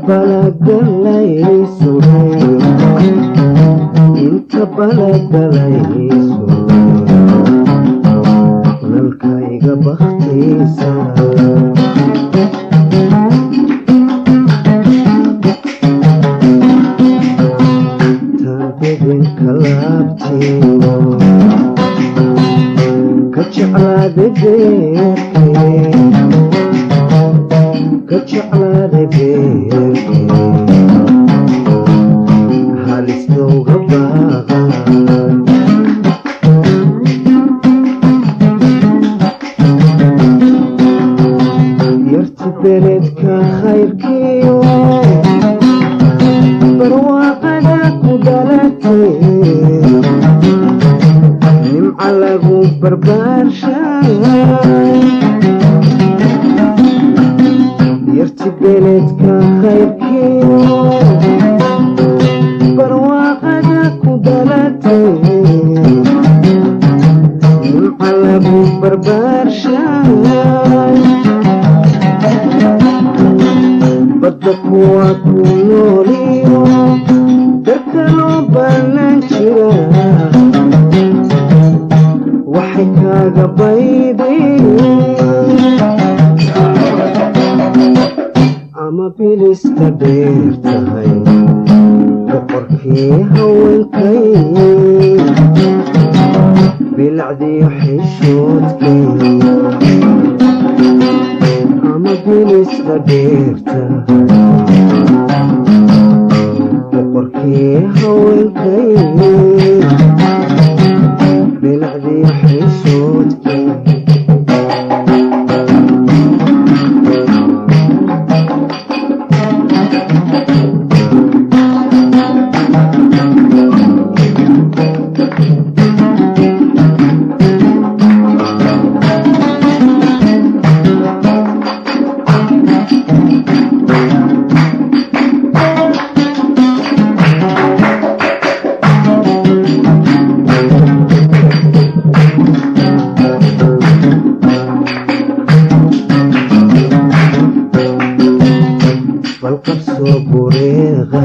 balagalayso inta balagalayso nalkayga bakhtiisa taabidinka laabtiyo ka jeclaada beerkee kajeclaada beerkee halistowga baaqa yarti beledka khayrkiyo barwaaqada ku dhalatay nimca lagu barbaarshay yarti beledka khayrkiyo barwaaqada ku dhalatay nimca lagu barbaarshay badda kuwa ku nooliyo dadka loo bannaan jira waxay kaaga baydeen ama bilista dheer tahay boqorkii haweenkay bilacdiyo xishoodkay ama bilista dheer tahay boqorkii haweenkay bilacdiyo xishoodkay balqabsoo bureeqa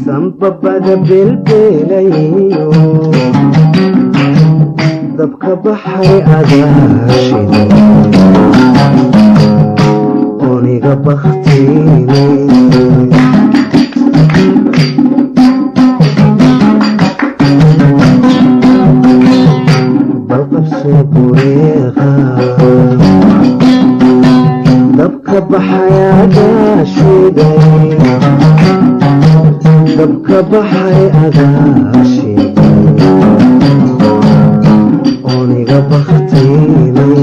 sanbabada belbelayo dabka baxay adaashida ooniga bakhtiinay balqabsoo bureeqa dabka baxay adaashiday dabka baxay adaashiday ooniga bakhtiinay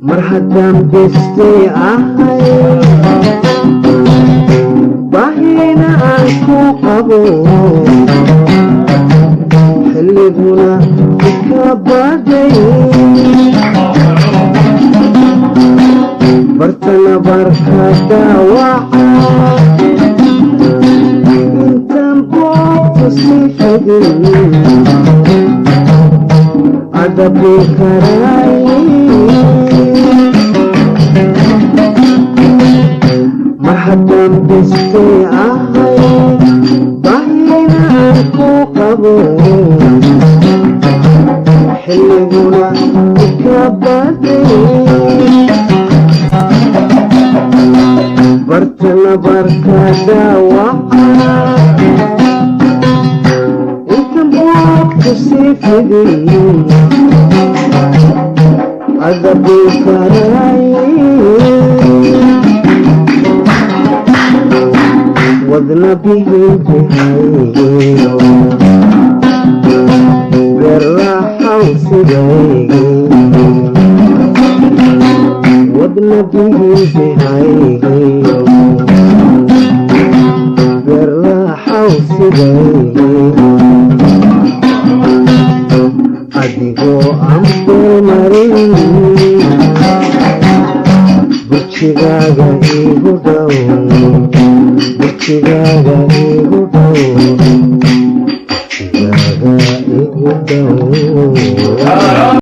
mar haddaan bestay ahay baahina aan ku qabo xilliguna ka baday bartana barka daawaca intaan boogta sii fadin adabi karay mar haddaan bestay ahay baahina aan ku qabo xilliguna ka baday bartana barka daawaca intan boogta sii fidin adabi karay wadna bihilbihaygiyo berraxaw sidaygi wadna bihilbihaygiyo berraxaw sidaygi adigoo aan dulmarin burjigaaga igu dhow burjigaaga igu dhow burjigaaga igu dhow